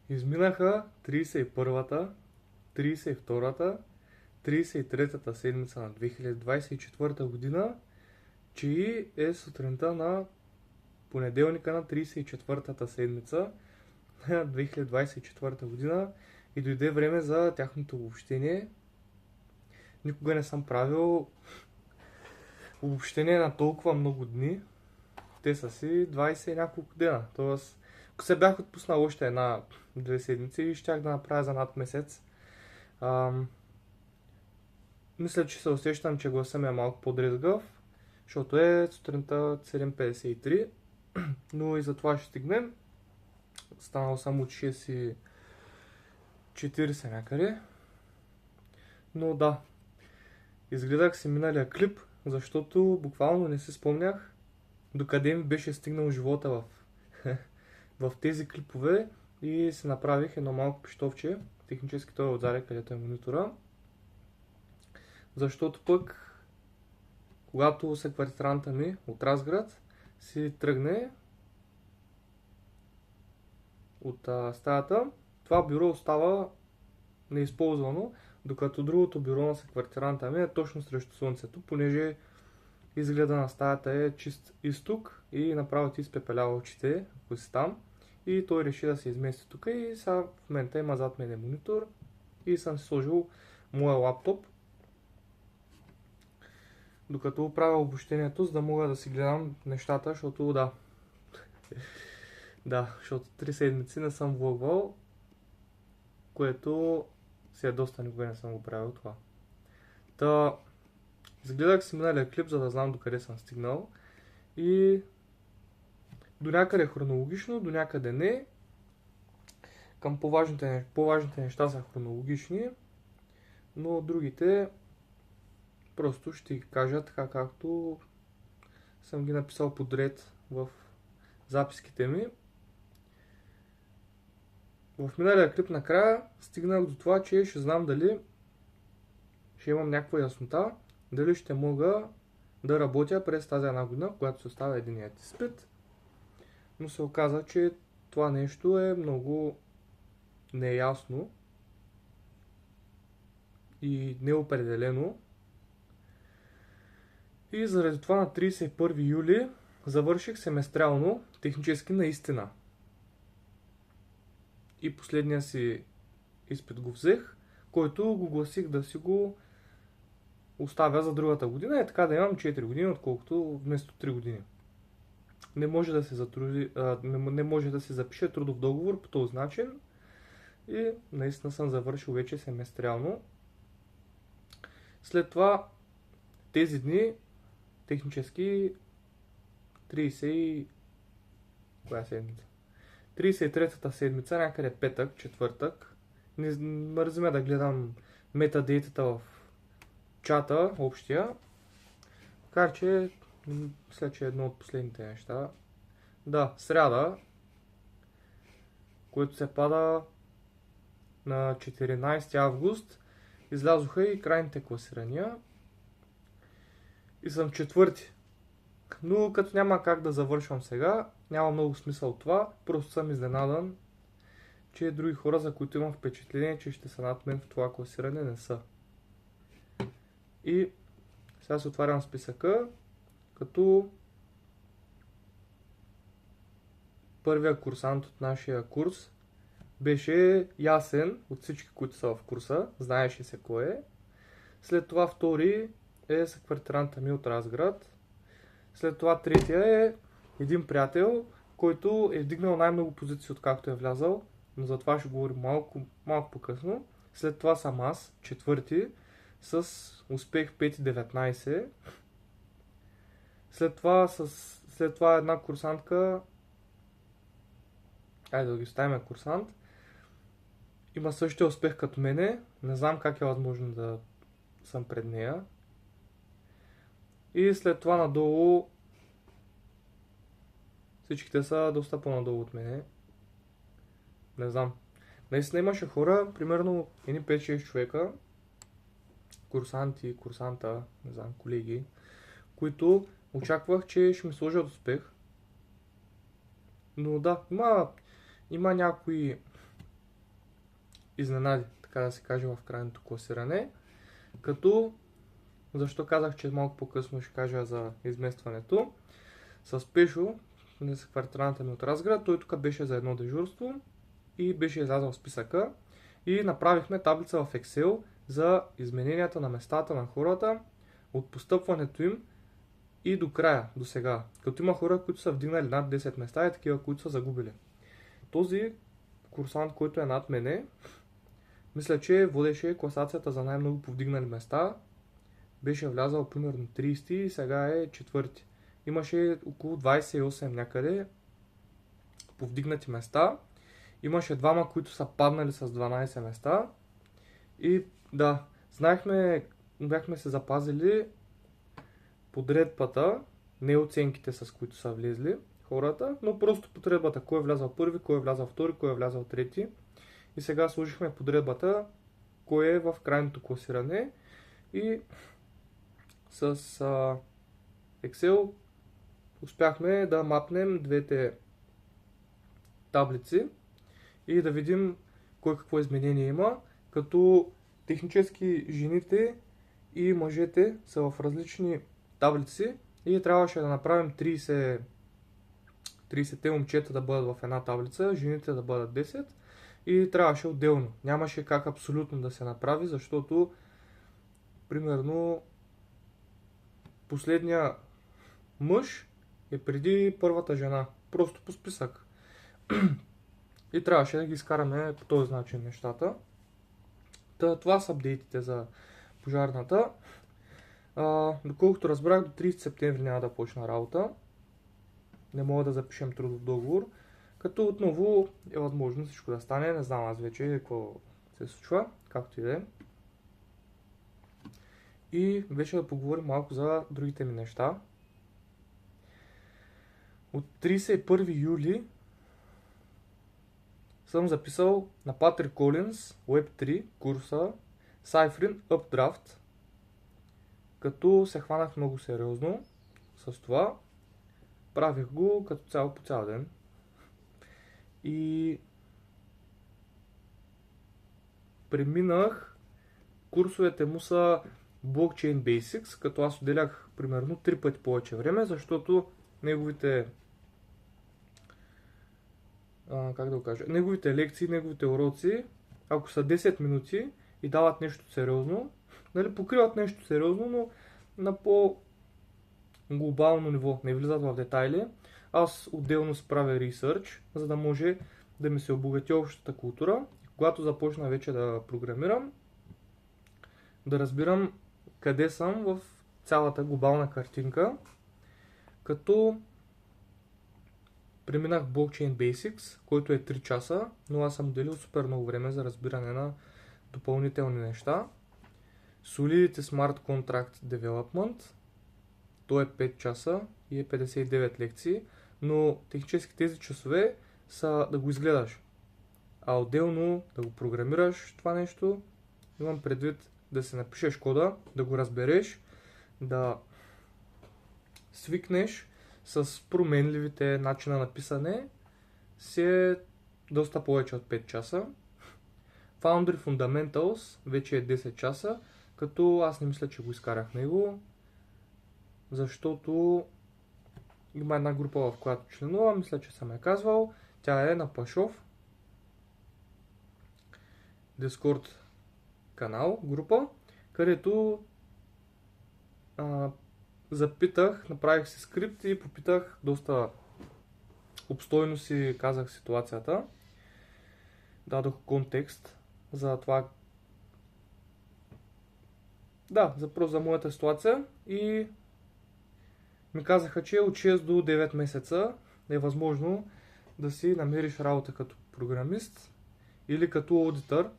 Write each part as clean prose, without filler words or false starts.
Изминаха 31-та, 32-та, 33-та седмица на 2024 година, че е сутринта на понеделника на 34-та седмица на 2024 година и дойде време за тяхното обобщение. Никога не съм правил обобщение на толкова много дни. Те са си 20 и няколко дена. Тоест, ако се бях отпуснал още една-две седмици и щях да направя за над месец. Мисля, че се усещам, че гласа ми е малко по-дрезгав, защото е сутринта 7:53, но и за това ще стигнем. Станал съм от 6:40 някъде. Но да, изгледах си миналия клип, защото буквално не си спомнях докъде ми беше стигнал живота в тези клипове и си направих едно малко пищовче. Технически той е отзаде, където е монитора. Защото пък, когато секвартиранта ми от Разград си тръгне от стаята, това бюро остава неизползвано, докато другото бюро на секвартиранта ми е точно срещу слънцето, понеже изгледа на стаята е чист изток и направо ти изпепелява очите, ако си там. И той реши да се измести тук и сега в момента има зад мен монитор и съм си сложил моя лаптоп, докато правя обобщението, за да мога да си гледам нещата, защото защото 3 седмици не съм влогвал, което си е доста, никога не съм го правил това. Загледах си миналия клип, за да знам докъде съм стигнал и до някъде хронологично, до някъде не. Към по-важните неща са хронологични, но другите просто ще ги кажа така, както съм ги написал подред в записките ми. В миналия клип накрая стигнах до това, че ще знам дали ще имам някаква яснота, дали ще мога да работя през тази една година, когато се оставя единият изпит. Но се оказа, че това нещо е много неясно и неопределено. И заради това на 31 юли завърших семестрално, технически наистина. И последния си изпит го взех, който го гласих да си го оставя за другата година и така да имам 4 години, отколкото вместо 3 години. Не може да се запише трудов договор по този начин и наистина съм завършил вече семестриално. След това тези дни технически 33-та седмица, някъде петък, четвъртък. Не мързи ме да гледам метадейтата в чата, общия. Така че, мисля, че е едно от последните неща. Да, сряда, което се пада на 14 август, излязоха и крайните класирания. И съм четвърти. Но като няма как да завършвам сега, няма много смисъл това. Просто съм изненадан, че други хора, за които имам впечатление, че ще са над мен в това класиране, не са. И сега се отварям списъка, като първия курсант от нашия курс беше ясен от всички, които са в курса, знаеше се кой е. След това втори е съквартиранта ми от Разград. След това третия е един приятел, който е вдигнал най-много позиции, откакто е влязал, но за това ще говорим малко по-късно. След това съм аз, четвърти, с успех 5,19. След това една курсантка, айде да ги оставим курсант, има същия успех като мене, не знам как е възможно да съм пред нея. И след това надолу всичките са доста по-надолу от мене. Не знам. Наистина имаше хора, примерно едни 5-6 човека, курсанти, курсанта, не знам, колеги, които очаквах, че ще ми сложат успех. Но да, има някои изненади, така да се каже, в крайното класиране. Като, защо казах, че малко по-късно ще кажа за изместването. С Пешо, квартиранта ми от Разград, той тук беше за едно дежурство и беше излязъл в списъка и направихме таблица в Excel за измененията на местата на хората от постъпването им и до края, до сега. Като има хора, които са вдигнали над 10 места и такива, които са загубили. Този курсант, който е над мене, мисля, че водеше класацията за най-много повдигнали места. Беше влязал примерно 30 и сега е 4. Имаше около 28 някъде повдигнати места. Имаше двама, които са паднали с 12 места. И да, бяхме се запазили подредбата, не оценките, с които са влезли хората, но просто подредбата, кой е влязал първи, кой е влязал втори, кой е влязал трети. И сега сложихме подредбата, кой е в крайното класиране и с Excel успяхме да мапнем двете таблици и да видим кой какво изменение има, като технически жените и мъжете са в различни таблици и трябваше да направим 30-те момчета да бъдат в една таблица, жените да бъдат 10 и трябваше отделно. Нямаше как абсолютно да се направи, защото примерно последния мъж е преди първата жена. Просто по списък. И трябваше да ги изкараме по този начин нещата. Това са апдейтите за пожарната. Доколкото разбрах, до 30 септември няма да почна работа. Не мога да запишем трудов договор. Като отново е възможно всичко да стане. Не знам аз вече какво се случва. Както и да е. И вече да поговорим малко за другите ми неща. От 31 юли съм записал на Патрик Колинс Web3 курса Cypher Updraft, като се хванах много сериозно с това. Правих го като цяло по цял ден. И преминах, курсовете му са Blockchain Basics, като аз отделях примерно 3 пъти повече време, защото неговите неговите лекции, неговите уроци, ако са 10 минути и дават нещо сериозно, покриват нещо сериозно, но на по-глобално ниво, не влизат в детайли. Аз отделно си правя ресърч, за да може да ми се обогати общата култура. Когато започна вече да програмирам, да разбирам къде съм в цялата глобална картинка, като преминах Blockchain Basics, който е 3 часа, но аз съм отделил супер много време за разбиране на допълнителни неща. Solidity Smart Contract Development, то е 5 часа и е 59 лекции, но технически тези часове са да го изгледаш. А отделно да го програмираш това нещо, имам предвид да се напишеш кода, да го разбереш, да свикнеш с променливите начина на писане, си е доста повече от 5 часа. Foundry Fundamentals вече е 10 часа, като аз не мисля, че го изкарах него, защото има една група, в която членувам, мисля, че съм я казвал, тя е на Пашов, Discord канал, група, където запитах, направих си скрипт и попитах доста обстойно си казах ситуацията. Дадох контекст за това. Да, за моята ситуация и ми казаха, че от 6 до 9 месеца е възможно да си намериш работа като програмист или като аудитор,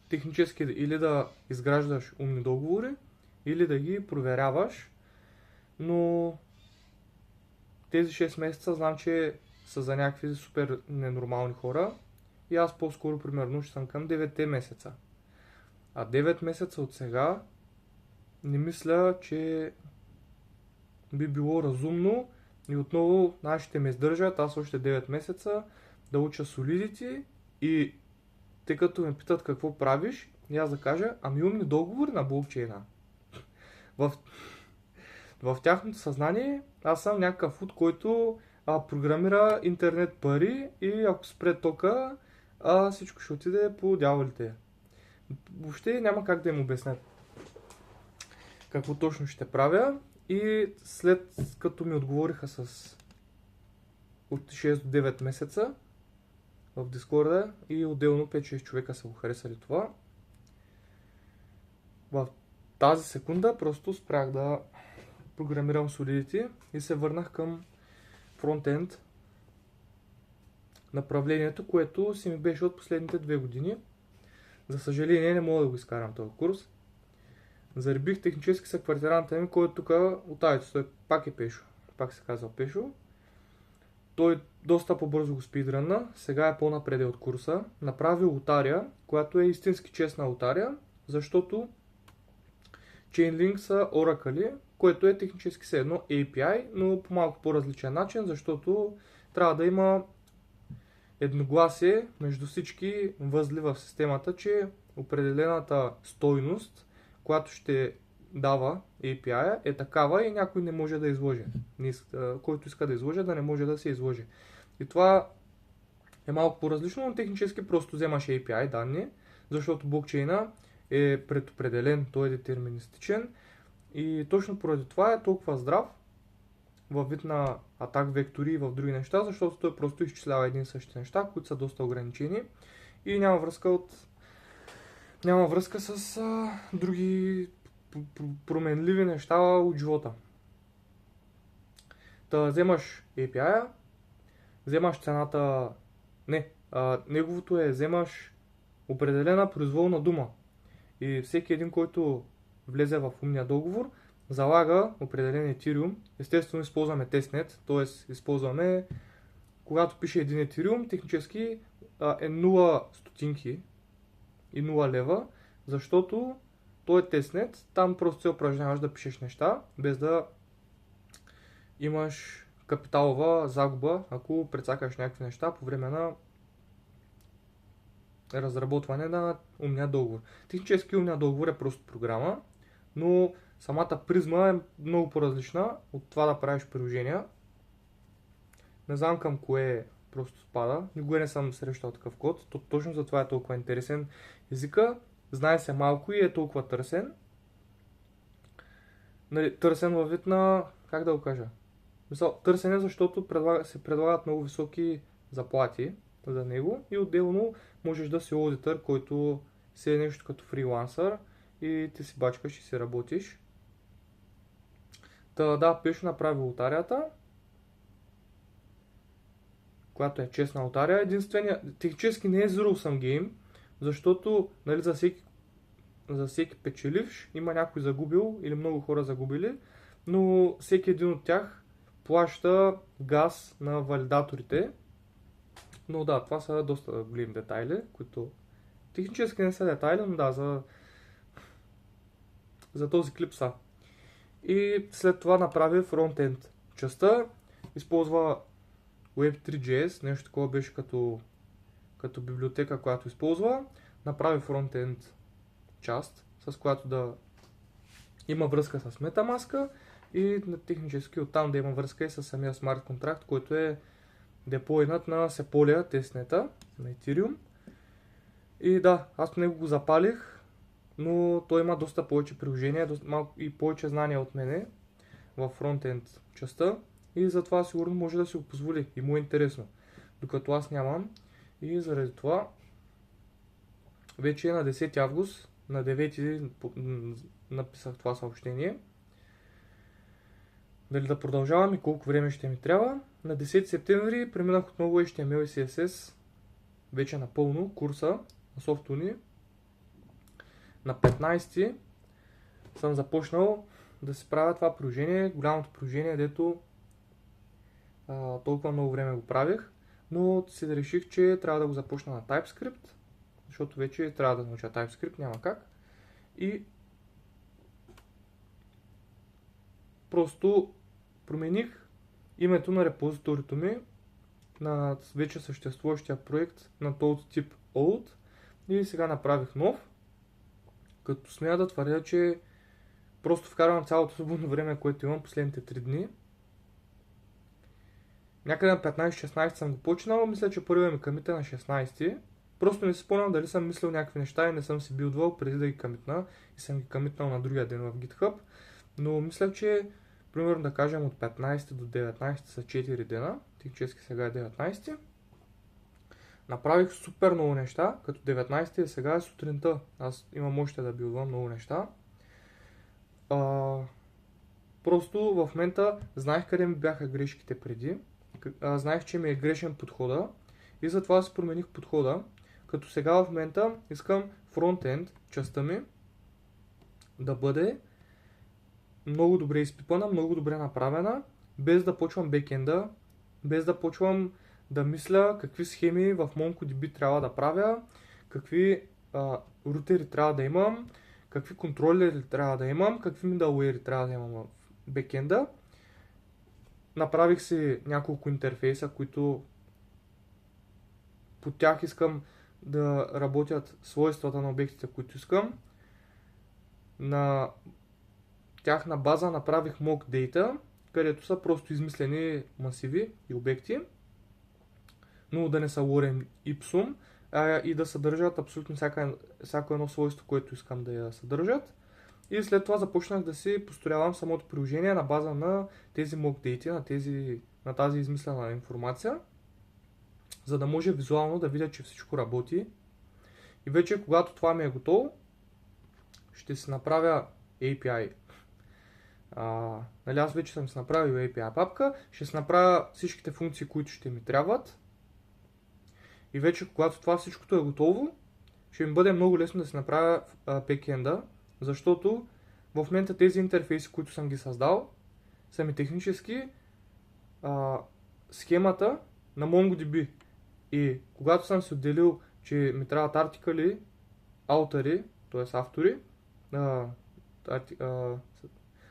технически или да изграждаш умни договори, или да ги проверяваш, но тези 6 месеца знам, че са за някакви супер ненормални хора и аз по-скоро примерно ще съм към 9 месеца. А 9 месеца от сега не мисля, че би било разумно и отново нашите ме издържат, аз още 9 месеца да уча Solidity и Те като ме питат какво правиш, и аз да кажа, ами умни договори на блокчейна. В тяхното съзнание аз съм някакъв луд, който програмира интернет пари и ако спре тока, всичко ще отиде по дяволите. Въобще няма как да им обяснят какво точно ще правя. И след като ми отговориха с от 6 до 9 месеца в Дискорда и отделно 5-6 човека са го харесали това, в тази секунда просто спрях да програмирам Solidity и се върнах към фронтенд направлението, което си ми беше от последните 2 години. За съжаление не мога да го изкарам този курс. Заребих технически съквартиранта ми, който тук от Айто, той пак е Пешо, пак се казва Пешо. Той доста по-бързо го спидрънна, сега е по-напреде от курса. Направи лотария, която е истински честна лотария, защото Chainlink са Oracle, което е технически все едно API, но по малко по-различен начин, защото трябва да има едногласие между всички възли в системата, че определената стойност, която ще дава API е такава и някой не може да излъже. Който иска да излъже, да не може да се излъже. И това е малко по-различно, но технически просто вземаш API данни, защото блокчейна е предопределен, той е детерминистичен и точно поради това е толкова здрав във вид на атак вектори и в други неща, защото той просто изчислява едни и същи неща, които са доста ограничени и няма връзка с други променливи неща от живота. Да вземаш API-а, вземаш цената, неговото е вземаш определена произволна дума и всеки един, който влезе в умния договор, залага определен Ethereum. Естествено използваме тестнет, т.е. използваме, когато пише един Ethereum, технически е 0 стотинки и 0 лева, защото той е тестнет, там просто се упражняваш да пишеш неща, без да имаш капиталова загуба, ако прецакаш някакви неща по време на разработване на умния договор. Технически умния договор е просто програма, но самата призма е много по-различна от това да правиш приложения. Не знам към кое просто спада, никога не съм срещал такъв код, точно затова е толкова интересен езика. Знае се малко и е толкова търсен. Търсен във вид на, как да го кажа? Търсен е, защото се предлагат много високи заплати за него и отделно можеш да си аудитор, който си е нещо като фрилансър и ти си бачкаш и си работиш. Да, Пешо направи лотарията, която е честна лотария. Единствения, технически не е zero sum game, защото за всеки печеливш има някой загубил или много хора загубили, но всеки един от тях плаща газ на валидаторите. Но да, това са доста големи детайли, които технически не са детайли, но да, за този клип са. И след това направи фронтенд частта, използва Web3.js, нещо такова беше като библиотека, която използва, направи фронтенд част, с която да има връзка с MetaMask и технически оттам да има връзка и с самия смарт контракт, който е деплойнат на Sepolia тестнета на Ethereum. И да, аз по него го запалих, но той има доста повече приложения и повече знания от мене в фронтенд частта и затова сигурно може да си го позволи и му е интересно, докато аз нямам и заради това вече е на 10 август, на 9 написах това съобщение. Дали да продължавам и колко време ще ми трябва. На 10 септември преминах отново HTML и CSS вече напълно курса на SoftUni. На 15 съм започнал да си правя това приложение, голямото приложение, дето толкова много време го правих, но си реших, че трябва да го започна на TypeScript, защото вече трябва да науча TypeScript, няма как. И просто промених името на репозиторито ми на вече съществуващия проект на този тип old и сега направих нов, като смея да твърдя, че просто вкарвам цялото свободно време, което имам последните 3 дни. Някъде на 15-16 съм го починал, мисля, че първият ми къмит е на 16. Просто не си спомням дали съм мислил някакви неща и не съм си билдвал преди да ги къмитна и съм ги къмитнал на другия ден в GitHub. Но мисля, че примерно да кажем от 15 до 19 са 4 дена, технически сега е 19. Направих супер много неща, като 19 и сега е сутринта. Аз имам още да билдвам много неща. Просто в момента знаех къде ми бяха грешките преди. Знаех, че ми е грешен подхода и затова си промених подхода. Като сега в момента искам фронтенд частта ми да бъде много добре изпипана, много добре направена, без да почвам бекенда, без да почвам да мисля какви схеми в MongoDB трябва да правя, какви рутери трябва да имам, какви контролери трябва да имам, какви middleware трябва да имам в бекенда. Направих си няколко интерфейса, които по тях искам да работят свойствата на обектите, които искам. На тяхна база направих mock data, където са просто измислени масиви и обекти, но да не са lorem ipsum, и да съдържат абсолютно всяко едно свойство, което искам да я съдържат. И след това започнах да си построявам самото приложение на база на тези mock data, на тази измислена информация, за да може визуално да видя, че всичко работи. И вече, когато това ми е готово, ще си направя API. Аз вече съм си направил API папка, ще си направя всичките функции, които ще ми трябват. И вече, когато това всичкото е готово, ще ми бъде много лесно да си направя бекенда, защото в момента тези интерфейси, които съм ги създал, са ми технически схемата на MongoDB. И когато съм си отделил, че ми трябват артикали, аутъри, т.е. автори,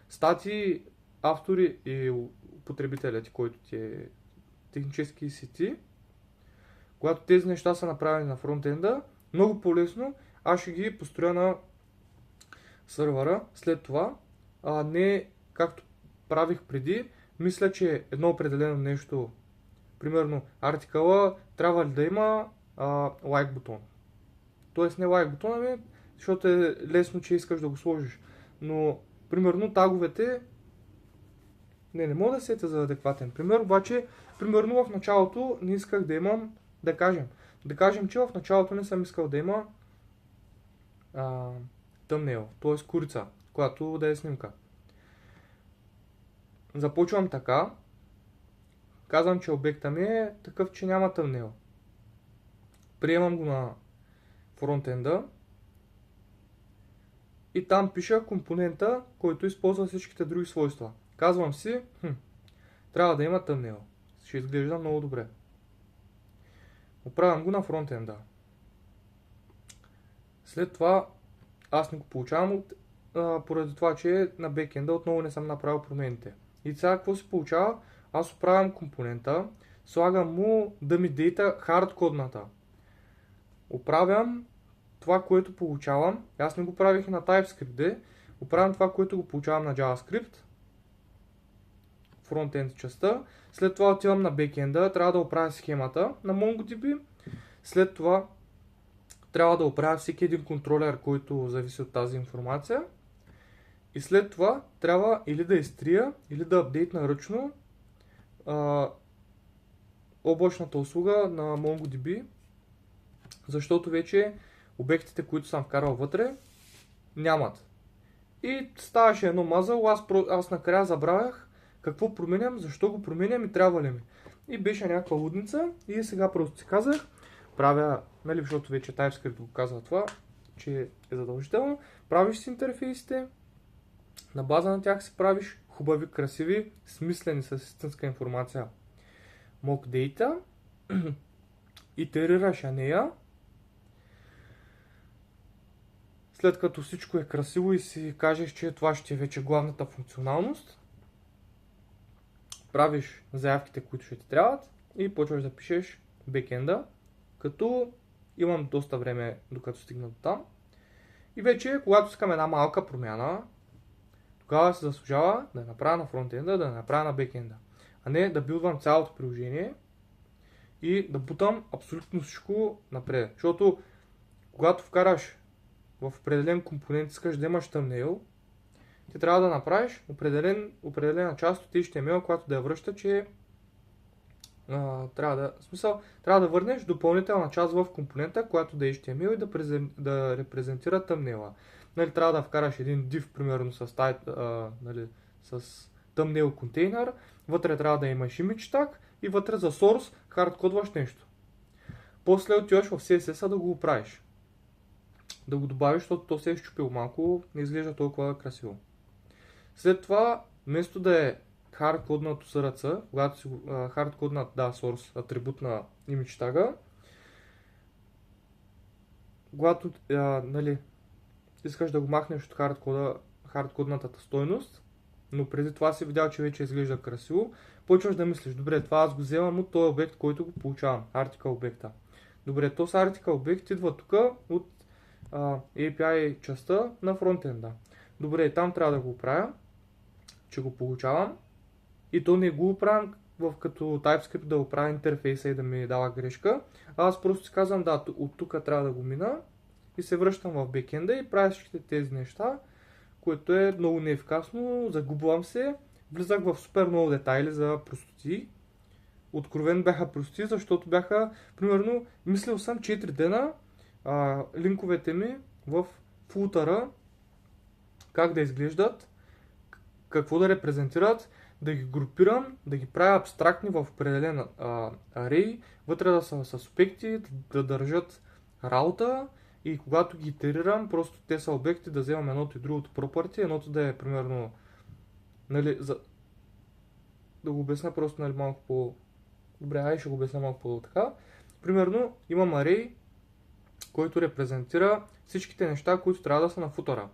статии, автори и потребителят, който ти е технически си ти, когато тези неща са направени на фронтенда, много по-лесно аз ще ги построя на сървъра. След това, не както правих преди, мисля, че едно определено нещо, примерно артикъла, трябва ли да има лайк бутон. Тоест не лайк бутон, защото е лесно, че искаш да го сложиш. Но, примерно, таговете, не мога да сетя за адекватен пример, обаче, примерно в началото не исках да имам, да кажем, че в началото не съм искал да има thumbnail, т.е. курица, която да е снимка. Започвам така, казвам, че обекта ми е такъв, че няма thumbnail. Приемам го на фронтенда и там пиша компонента, който използва всичките други свойства. Казвам си, трябва да има thumbnail. Ще изглежда много добре. Оправям го на фронтенда. След това аз не го получавам поради това, че на бекенда отново не съм направил промените. И сега какво се получава? Аз оправям компонента, слагам му dummy data хардкодната. Оправям това, което получавам. Аз не го правих на TypeScript, оправям това, което го получавам на JavaScript, фронтенд частта. След това отивам на бекенда, трябва да оправя схемата на MongoDB. След това трябва да оправя всеки един контролер, който зависи от тази информация. И след това трябва или да изтрия, или да апдейтна ръчно облачната услуга на MongoDB, защото вече обектите, които съм вкарал вътре, нямат. И ставаше едно мазъл, аз накрая забравях какво променям, защо го променям и трябва ли ми. И беше някаква лудница и сега просто си казах, правя, защото вече TypeScript го казва това, че е задължително, правиш си интерфейсите, на база на тях си правиш хубави, красиви, смислени с истинска информация mock data, итерираш нея, след като всичко е красиво и си кажеш, че това ще е вече главната функционалност, правиш заявките, които ще ти трябват и почваш да пишеш бекенда, като имам доста време докато стигна до там. И вече, когато искам една малка промяна, тогава се заслужава да я направя на фронтенда, да я направя на бекенда. А не да билдвам цялото приложение и да бутам абсолютно всичко напред. Защото когато вкараш в определен компонент, искаш да имаш thumbnail, ти трябва да направиш определена част от HTML, която да я връща, че трябва да върнеш допълнителна част в компонента, която да е HTML и да репрезентира thumbnail. Нали, трябва да вкараш един div, примерно с thumbnail контейнер, вътре трябва да имаш image tag и вътре за source хардкодваш нещо. После отиваш в CSS да го оправиш. Да го добавиш, защото то се е счупило малко, не изглежда толкова красиво. След това, вместо да е хардкоднато SRC, когато си хардкоднат source атрибут на image тага, когато искаш да го махнеш от хардкодната стойност, но преди това си видял, че вече изглежда красиво, почваш да мислиш, добре, това аз го вземам от този обект, който го получавам, article обекта. Добре, този article обект идва тук от API частта на фронтенда. Добре, там трябва да го правя, че го получавам. И то не го оправям като TypeScript да оправя интерфейса и да ми дава грешка. Аз просто си казвам, да, от тук трябва да го мина и се връщам в бекенда и правя всичките тези неща, което е много неефикасно, загубвам се, влизах в супер много детайли за простоти. Откровен бяха простоти, защото бяха, примерно, мислил съм 4 дена линковете ми в фултъра, как да изглеждат, какво да репрезентират, да ги групирам, да ги правя абстрактни в определен арей, вътре да са с обекти, да държат работа и когато ги итерирам, просто те са обекти, да вземам едното и другото property, едното да е примерно, нали, да го обясня просто малко по... Добре, ще го обясня малко по-така. Примерно имам арей, който репрезентира всичките неща, които трябва да са на футъра.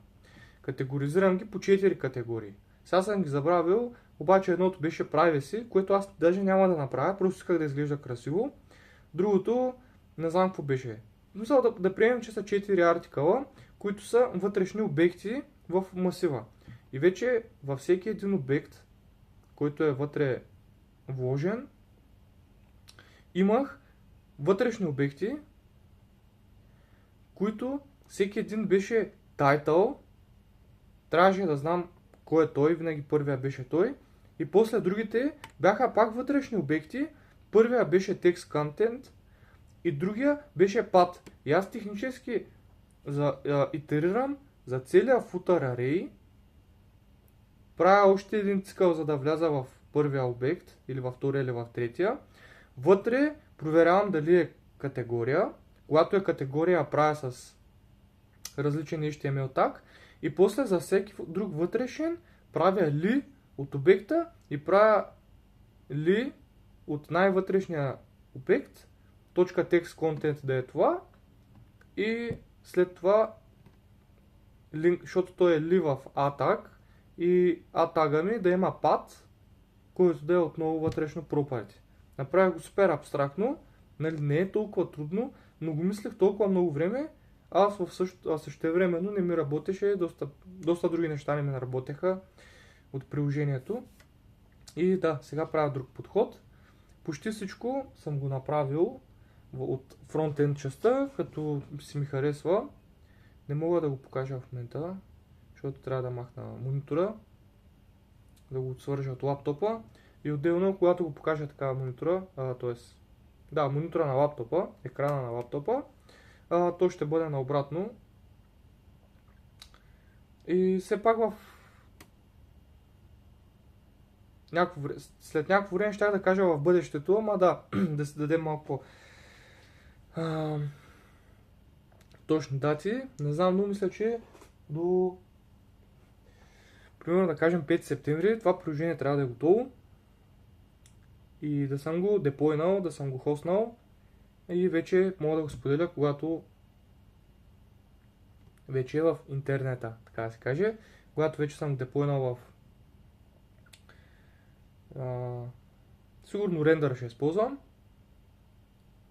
Категоризирам ги по 4 категории. Сега съм ги забравил, обаче едното беше privacy, което аз даже няма да направя, просто исках да изглежда красиво. Другото, не знам какво беше. Мисля да приемем, че са 4 артикъла, които са вътрешни обекти в масива. И вече във всеки един обект, който е вътре вложен, имах вътрешни обекти, които всеки един беше title, трябваше да знам кой е той, винаги първия беше той. И после другите бяха пак вътрешни обекти. Първия беше text content и другия беше path. И аз технически итерирам за целия footer array. Правя още един цикъл, за да вляза в първия обект, или във втория, или в третия. Вътре проверявам дали е категория. Когато е категория, правя с различен HTML tag. И после за всеки друг вътрешен правя ли от обекта и правя ли от най-вътрешния обект, точка text content да е това и след това link, защото той е ли в A-tag и A-tag ми да има path, който да е отново вътрешно property. Направих го супер абстрактно, нали, не е толкова трудно, но го мислех толкова много време, аз същевременно не ми работеше, доста други неща не ми работеха от приложението. И да, сега правя друг подход. Почти всичко съм го направил от фронтенд частта, като си ми харесва. Не мога да го покажа в момента, защото трябва да махна монитора, да го свържа от лаптопа. И отделно, когато го покажа така монитора, монитора на лаптопа, екрана на лаптопа, то ще бъде наобратно. И все пак след някакво време ще да кажа в бъдещето, ама да си дадем малко точни дати. Не знам, но мисля, че до примерно да кажем 5 септември това приложение трябва да е готово и да съм го деплойнал, да съм го хоснал и вече мога да го споделя, когато вече е в интернета, така да се каже. Когато вече съм деплойнал сигурно рендър ще използвам.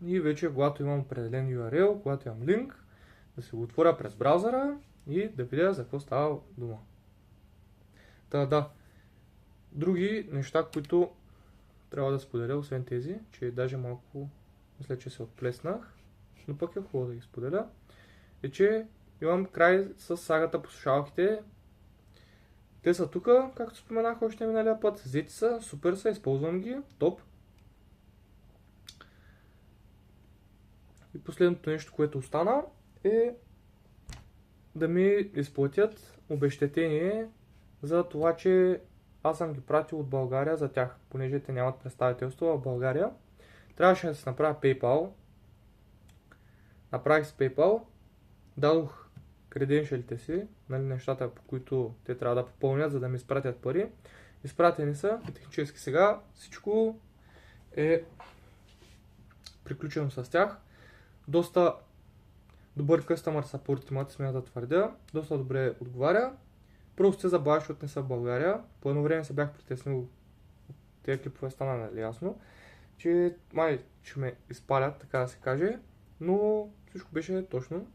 и вече когато имам определен URL, когато имам линк, да си го отворя през браузъра и да видя за какво става дума. Да. Други неща, които трябва да споделя, освен тези, че даже малко мисля, че се отплеснах, но пък е хубаво да ги споделя, е, че имам край с сагата по слушалките. Те са тук, както споменах още миналия път, взети са, супер са, използвам ги, топ. И последното нещо, което остана, е да ми изплатят обезщетение за това, че аз съм ги пратил от България за тях, понеже те нямат представителство в България. Трябваше да си направя PayPal. Направих с PayPal, дадох креденшалите си, нали, нещата, по които те трябва да попълнят, за да ми изпратят пари. Изпратени са и технически сега всичко е приключено с тях. Доста добър customer support имат, смея да твърдя. Доста добре отговаря. Просто се забавя, защото не са в България. По едно време се бях притеснил от тези клипове, стана нали ясно, че май ще ме изпалят, така да се каже, но всичко беше точно.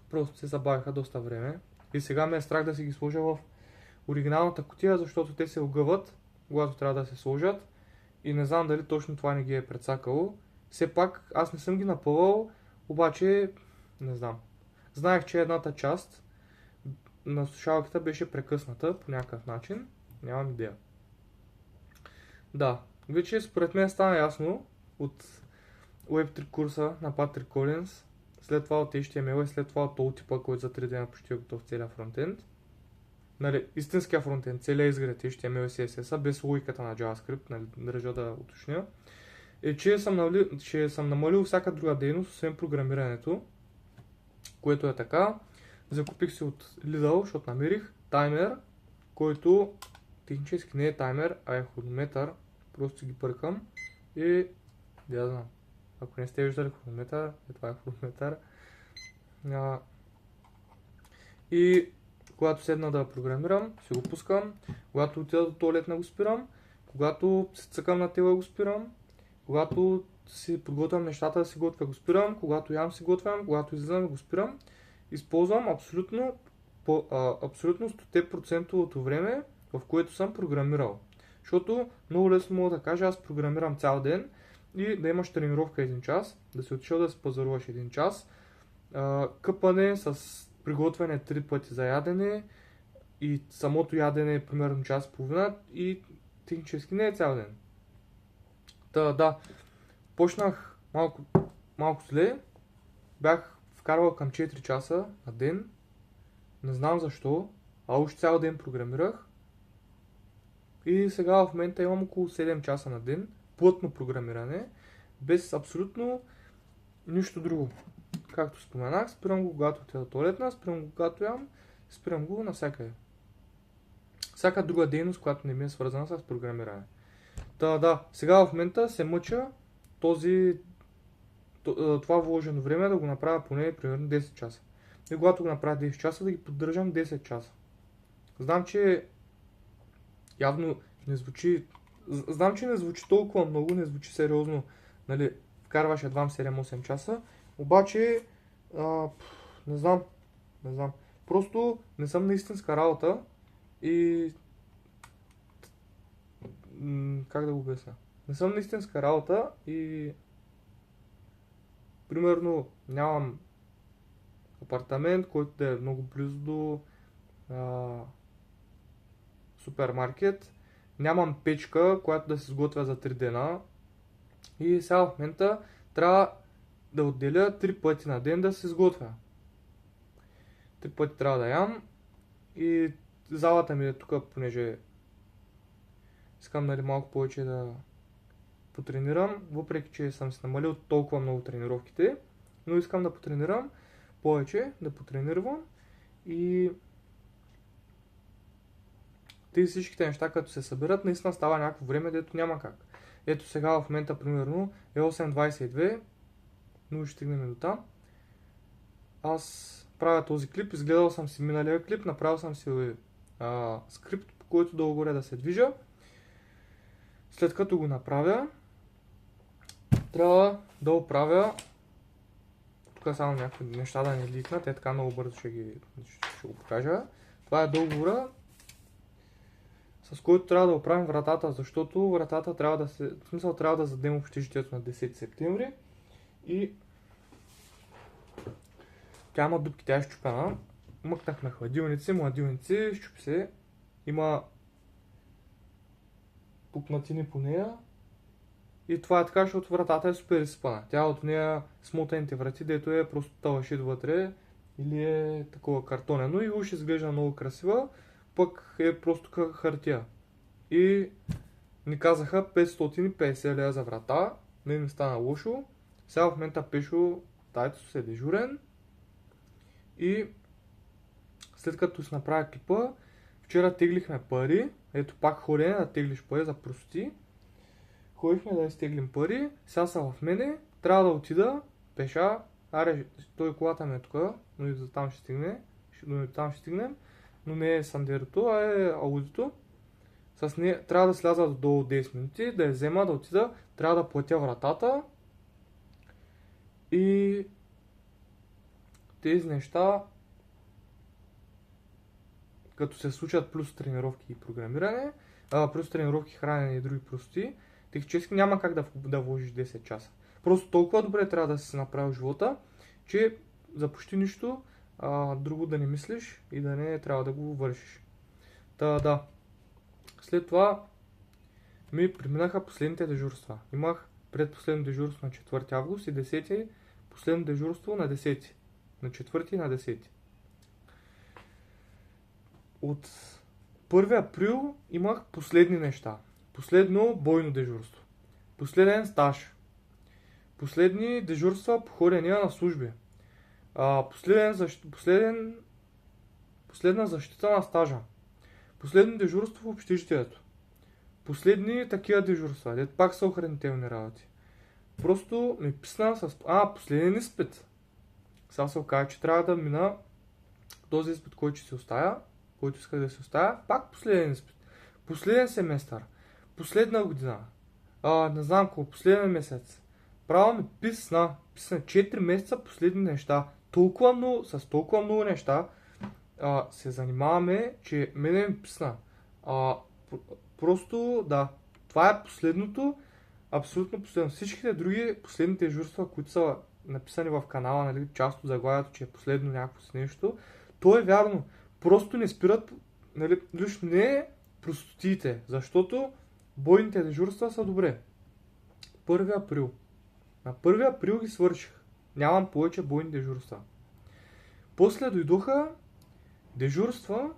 Просто се забавиха доста време и сега ме е страх да си ги сложа в оригиналната кутия, защото те се огъват, когато трябва да се сложат и не знам дали точно това не ги е прецакало. Все пак аз не съм ги напълвал, обаче не знам. Знаех, че едната част на слушалката беше прекъсната по някакъв начин, нямам идея. Да, вече според мен стана ясно от Web3 курса на Патрик Колинс, след това от HTML и след това от толтипа, който за 3 дена почти е готов целият фронтенд. Нали, истинския фронтенд, целият изград HTML и CSS, без логиката на JavaScript, нали, държа да уточня, е, че съм намалил всяка друга дейност, освен програмирането, което е така. Закупих си от Lidl, защото намерих таймер, който технически не е таймер, а е хронометър. Просто ги пъркам и да знам. Ако не сте виждали хронометър, това е хронометър. И когато седна да програмирам, си го пускам. Когато отида до туалетна го спирам. Когато се цъкам на тела го спирам. Когато си подготвям нещата да си готвя го спирам. Когато ям си готвям. Когато излизам го спирам. Използвам абсолютно 100% време, в което съм програмирал. Защото много лесно мога да кажа, аз програмирам цял ден и да имаш тренировка 1 час, да си отишъл да се пазаруваш 1 час, къпане с приготвяне 3 пъти за ядене и самото ядене е примерно час и половина и технически не е цял ден. Да, почнах малко зле, бях вкарвал към 4 часа на ден, не знам защо, а още цял ден програмирах и сега в момента имам около 7 часа на ден, плътно програмиране, без абсолютно нищо друго. Както споменах, спирам го когато отида до туалетна, спирам го когато ям, спирам го навсякъде. Всяка друга дейност, която не ми е свързана с програмиране. Да, сега в момента се мъча това вложено време да го направя поне примерно 10 часа. И когато го направя 10 часа, да ги поддържам 10 часа. Знам, че явно не звучи... Знам, че не звучи толкова много, не звучи сериозно, нали, вкарваш едва 7-8 часа, обаче не знам. Просто не съм на истинска работа и... Как да го обясня? Не съм на истинска работа и... Примерно нямам апартамент, който да е много близо до супермаркет. Нямам печка, която да се сготвя за 3 дена. И сега в момента трябва да отделя 3 пъти на ден да се сготвя. 3 пъти трябва да ям. И залата ми е тук, понеже искам нали малко повече да потренирам, въпреки че съм си намалил толкова много тренировките, но искам да потренирам повече, да потренирам и тези всичките неща, като се съберат, наистина става някакво време, дето няма как. Ето сега в момента, примерно, е 8:22, но ще стигнем до там. Аз правя този клип, изгледал съм си миналия клип, направил съм си скрипт, по който долу-горе да се движа. След като го направя, трябва да оправя тук само някакви неща да не ликнат, така много бързо ще го покажа. Това е договора, с който трябва да оправим вратата, защото вратата трябва трябва да зададем общежитието на 10 септември и тя има дупки, тя е щупена. Мъкнахме хладилници, щупи се, има пукнатини по нея и това е така, защото вратата е супер изпъна. Тя от нея смотаните врати, дето е просто талашит вътре или е такова картонено и уж изглежда много красива, пък е просто хартия. И ни казаха 550 лева за врата, ми стана лошо. Сега в момента Пешо тайто се дежурен и след като си направя клипа, вчера теглихме пари, ето пак ходене да теглиш пари за простоти. Ходихме да изтеглим пари, сега са в мене, трябва да отида пеша, той колата ми е тук, но и за там ще стигнем, но не е Сандерото, а е Аудито. С нея трябва да сляза долу 10 минути, да я взема, да отида, трябва да платя вратата и тези неща, като се случат плюс тренировки и програмиране, плюс тренировки, хранене и други простоти, технически няма как да вложиш 10 часа. Просто толкова добре трябва да си направил живота, че за почти нищо друго да не мислиш и да не трябва да го вършиш. Да. След това ми преминаха последните дежурства. Имах предпоследно дежурство на 4 август и 10 последно дежурство на 10. На 4 и на 10. От 1 април имах последни неща. Последно бойно дежурство. Последен стаж. Последни дежурства по ходения на служби. Последна защита на стажа. Последно дежурство в общежитието. Последни такива дежурства, дето пак са охранителни работи. Просто ми писна с... последен изпит. Сега се оказа, че трябва да мина този изпит, който ще се оставя, който иска да се оставя, пак последен изпит. Последен семестър. Последна година. Не знам колко, последен месец. Право ми писна 4 месеца последни неща. С толкова много неща се занимаваме, че мене ми писна. Просто, да, това е последното, абсолютно последно. Всичките други последните дежурства, които са написани в канала, нали, част от заглавието, че е последно някакво си нещо, то е вярно. Просто не спират, нали, лично не простотиите, защото бойните дежурства са добре. 1 април. На 1 април ги свърших. Нямам повече бойни дежурства. После дойдоха дежурства,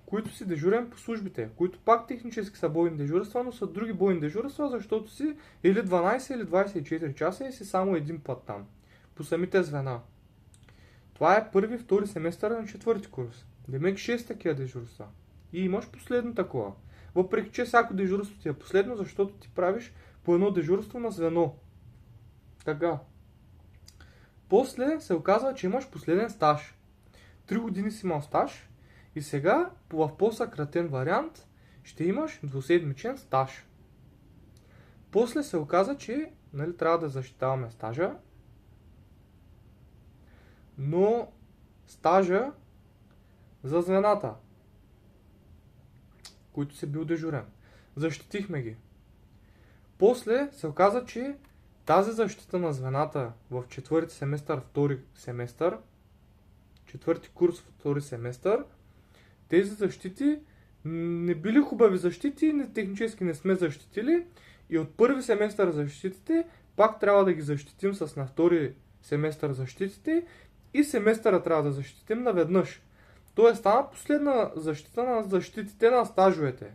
които си дежурен по службите, които пак технически са бойни дежурства, но са други бойни дежурства, защото си или 12 или 24 часа и си само един път там, по самите звена. Това е първи, втори семестър на 4-ти курс. Демек 6 такива дежурства. И имаш последно такова. Въпреки че всяко дежурство ти е последно, защото ти правиш по едно дежурство на звено. Така. После се оказва, че имаш последен стаж. 3 години си имал стаж и сега в по-съкратен вариант ще имаш двуседмичен стаж. После се оказа, че трябва да защитаваме стажа, но стажа за звената, които си бил дежурен. Защитихме ги. После се оказа, че тази защита на звената в 4-ти семестър, 2-ри семестър, 4-ти курс, 2-ри семестър, тези защити не били хубави защити, технически не сме защитили и от 1-ви семестър защитите пак трябва да ги защитим на 2-ри семестър защитите и семестъра трябва да защитим наведнъж. Тоест стана последна защита на защитите на стажовете.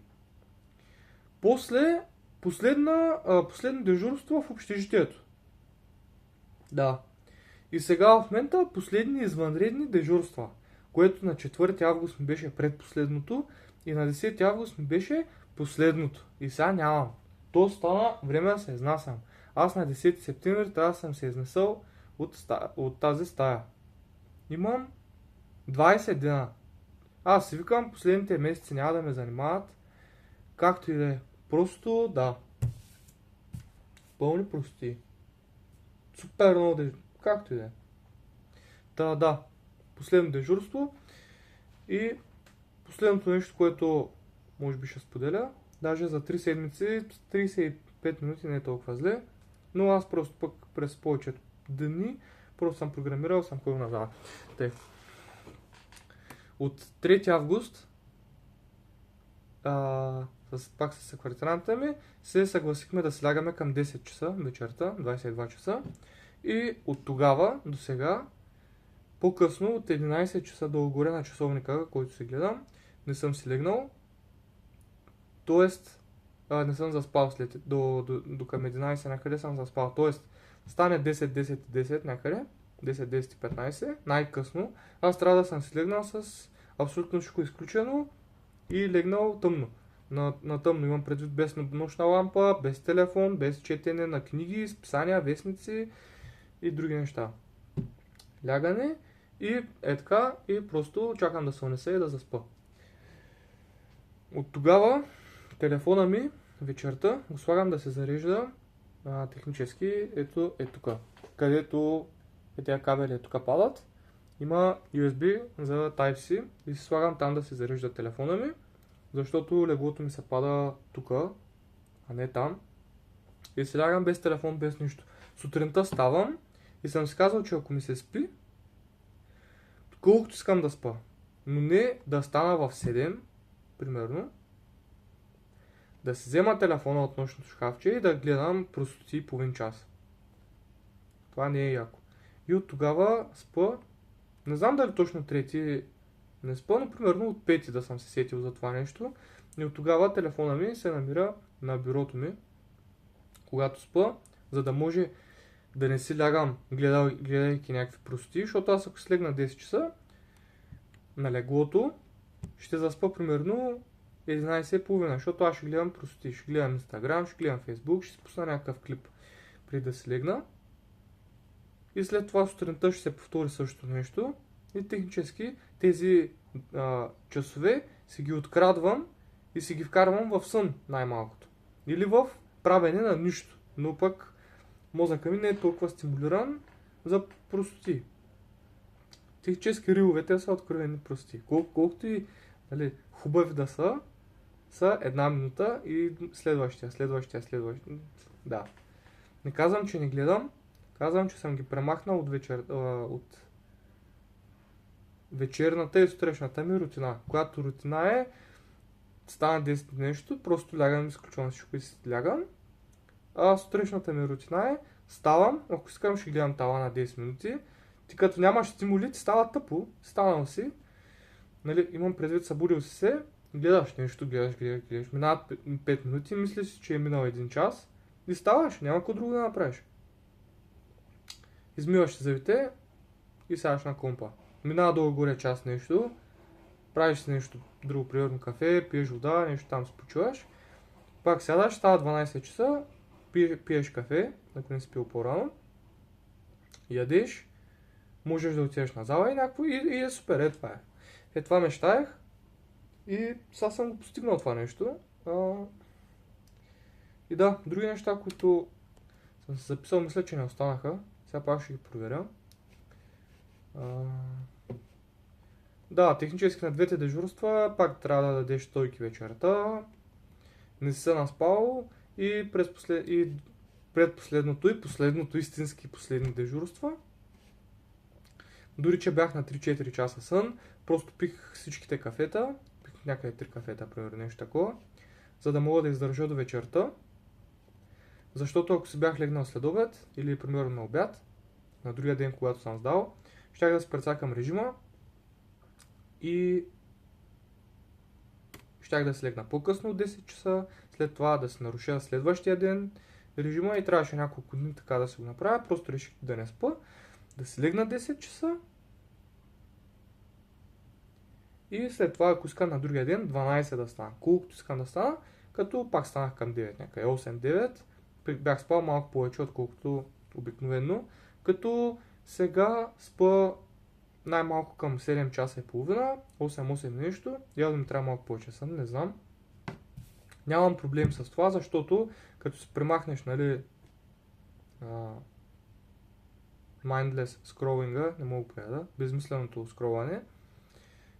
После последно дежурство в общежитието. Да. И сега в момента последни извънредни дежурства, което на 4 август ми беше предпоследното и на 10 август ми беше последното. И сега нямам. То стана време да се изнасям. Аз на 10 септември трябва да съм се изнесъл от тази стая. Имам 20 дена. Аз си викам, последните месеци няма да ме занимават. Както и да е. Просто да. Пълни прости. Супер много дежурство. Както и да е. Да. Последно дежурство. И последното нещо, което може би ще споделя, даже за 3 седмици, 35 минути не е толкова зле, но аз просто пък през повечето дни просто съм програмирал, съм ходил на зала. От 3 август пак с квартирантата ми се съгласихме да слягаме към 10 часа вечерта, 22 часа, и от тогава до сега, по-късно от 11 часа долу-горе на часовника, който си гледам, не съм си легнал, т.е. не съм заспал до към 11 някъде съм заспал, т.е. стане 10 някъде, 10-10-15, най-късно, аз трябва да съм си легнал с абсолютно всичко изключено и легнал тъмно. На тъмно имам предвид без нощна лампа, без телефон, без четене на книги, списания, вестници и други неща. Лягане и така, и просто чакам да се унесе и да заспа. От тогава телефона ми вечерта го слагам да се зарежда технически, ето е тук, където тези кабели тук падат. Има USB за Type-C и си слагам там да се зарежда телефона ми, защото леглото ми се пада тук, а не там. И се лягам без телефон, без нищо. Сутринта ставам и съм си казал, че ако ми се спи, колкото искам да спа, но не да стана в 7, примерно, да си взема телефона от нощното шкафче и да гледам простоти половин час. Това не е яко. И от тогава спа, не знам дали точно трети не спа, но примерно от 5 да съм се сетил за това нещо. И от тогава телефона ми се намира на бюрото ми, когато спа, за да може да не си лягам гледайки някакви простоти, защото аз ако слегна 10 часа на леглото, ще заспа примерно 11:30, защото аз ще гледам простоти, ще гледам Instagram, ще гледам Facebook, ще си пусна някакъв клип преди да си легна. И след това сутринта ще се повтори същото нещо и технически тези часове си ги открадвам и си ги вкарвам в сън най-малкото. Или в правене на нищо, но пък мозъка ми не е толкова стимулиран за простоти. Технически риловете са откровени простоти. Колкото и хубави да са една минута и следващия. Да. Не казвам, че не гледам, казвам, че съм ги премахнал от вечерната и сутрешната ми рутина. Която рутина е, стана 10 нещо, просто лягам, изключвам всичко и си лягам. А сутрешната ми рутина е, ставам, ако искам ще гледам тала на 10 минути. Ти като нямаш стимули, ти става тъпо, станал си. Имам предвид, събудил си се, гледаш нещо, гледаш. Минават 5 минути, мислиш си, че е минал 1 час и ставаш, няма какво друго да направиш. Измиваш се зъбите и сядаш на компа. Минава долу-горе час нещо, правиш си нещо друго, примерно кафе, пиеш вода, нещо там се почуваш. Пак сядаш, става 12 часа, пиеш кафе, ако не си пил по-рано, ядеш, можеш да отидеш на зала и някакво и е супер, това е. Това мечтаях и сега съм го постигнал това нещо. И да, други неща, които съм се записал, мисля, че не останаха. Сега пак ще ги проверя. Да, технически на двете дежурства пак трябва да дадеш стойки вечерта. Не си се наспал и предпоследното и последното истински последни дежурства. Дори че бях на 3-4 часа сън, просто пих всичките кафета, пих някъде 3 кафета, примерно нещо такова, за да мога да издържа до вечерта. Защото ако си бях легнал след обед или примерно на обяд, на другия ден, когато съм сдал, щях да се прецакам режима и щях да се легна по-късно от 10 часа, след това да се наруша следващия ден режима и трябваше няколко дни така да се го направя, просто реших да не спа, да се легна 10 часа и след това, ако искам на другия ден, 12 да стана, колкото искам да стана, като пак станах към 9, някъде 8-9, бях спал малко повече, отколкото обикновено, като сега спа най-малко към 7 часа и половина, 8 нещо, явно ми трябва малко повече сън, не знам. Нямам проблем с това, защото като се премахнеш, mindless скролинга, не мога да пояда, безмисленото скролване,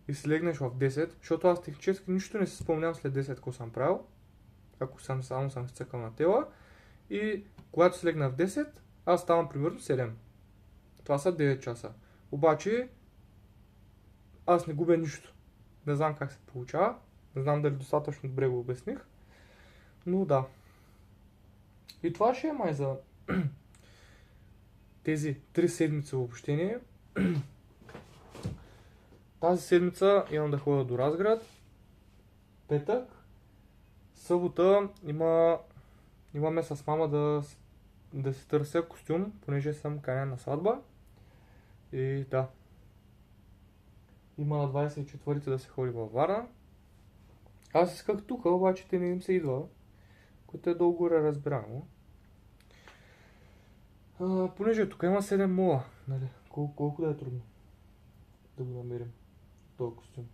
и си легнеш в 10, защото аз технически нищо не си спомням след 10 какво съм правил, ако само съм изцъкал на тела, и когато си легна в 10, аз ставам примерно 7. Това са 9 часа. Обаче, аз не губя нищо. Не знам как се получава, не знам дали достатъчно добре го обясних, но да. И това ще е май за тези 3 седмици обобщение. Тази седмица имам да ходя до Разград. Петък. Събота имаме с мама да си търся костюм, понеже съм канен на сватба. И да. Има на 24-ти да се ходи във Варна. Аз исках тук, обаче те не им се идва, което е долу-горе разбираемо. Понеже тук има 7 мола, нали? Колко да е трудно да го намерим този костюм,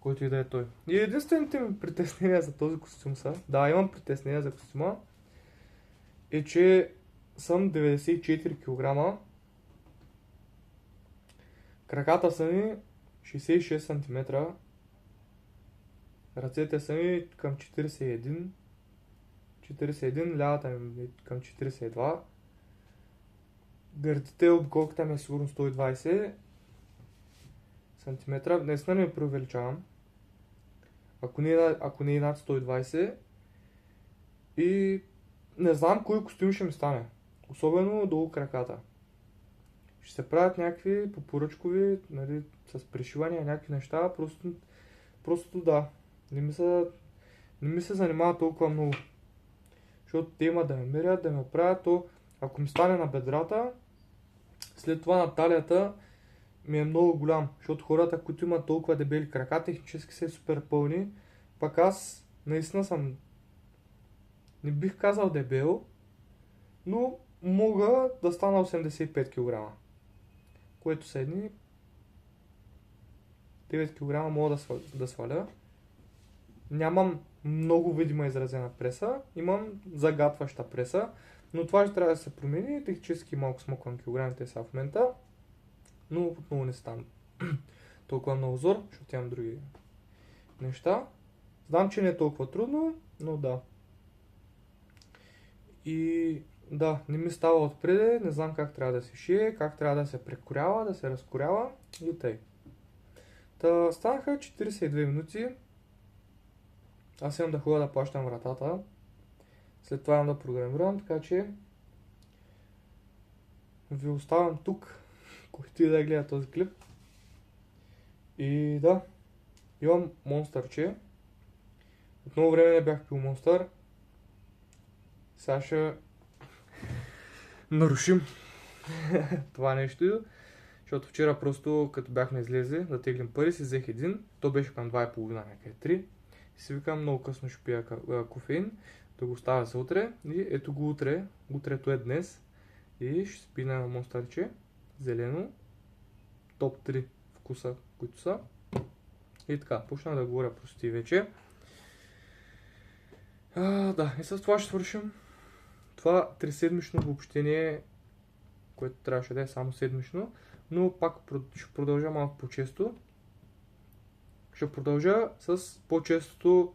който и да е той. И единствените ми притеснения за този костюм са, да, имам притеснения за костюма, е, че съм 94 кг, краката са ми 66 см, ръцете са ми към 41, лявата ми е към 42, гърдите, обиколката ми е сигурно 120 см, наистина не преувеличавам, ако не е над 120, и не знам кой костюм ще ми стане, особено долу краката. Ще се правят някакви попоръчкови, нали, с пришивания, някакви неща, просто да, не ми се занимава толкова много, защото те имат да ме мерят, да ме правят, то ако ми стане на бедрата, след това на талията ми е много голям, защото хората, които имат толкова дебели крака, технически са супер пълни, пък аз наистина съм, не бих казал дебел, но мога да стана 85 кг, което са едни 9 кг мога да сваля. Нямам много видима изразена преса, имам загатваща преса, но това ще трябва да се промени, технически малко смуквам килограмите са в момента, но отново не стана толкова много зор, защото имам други неща. Знам, че не е толкова трудно, но да. И да, не ми става отпреде, не знам как трябва да се шие, как трябва да се прекорява, да се разкорява и тъй. Та станаха 42 минути. Аз имам да ходя да плащам вратата. След това имам да програмирам, така че ви оставям тук, който и да гледа този клип. И да, имам монстърче. От много време не бях пил монстър. Сега ще нарушим това нещо, защото вчера просто като бяхме излезли да теглим пари, си взех един, то беше към 2,5, някъде 3. И си викам, много късно ще пия кофеин, да го оставя за утре. И ето го утре, утрето е днес. И ще спина на монстърче, зелено, топ 3 вкуса, които са. И така, почна да говоря прости вече. Да, и с това ще свършим. Това 3-седмично обобщение, което трябваше да е само седмично, но пак ще продължа малко по-често. Ще продължа с по-честото,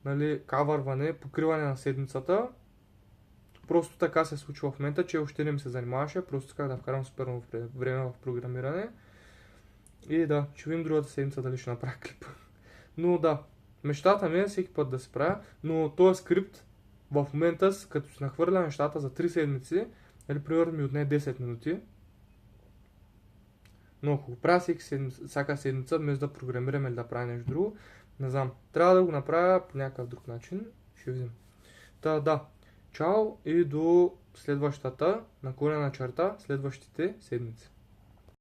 нали, кавърване, покриване на седмицата. Просто така се случва в момента, че още не ми се занимаваше, просто така да вкарам супер много време в програмиране. И да, ще видим другата седмица дали ще направя клип. Но да, мечтата ми е всеки път да се правя, но този скрипт в момента, като си нахвърля нещата за 3 седмици, нали, примерно ми отне 10 минути. Но ако го правя всяка седмица, вместо да програмирам или да правя нещо друго, не знам. Трябва да го направя по някакъв друг начин. Ще видим. Та да, чао и до следващата, наклонена черта, следващите седмици.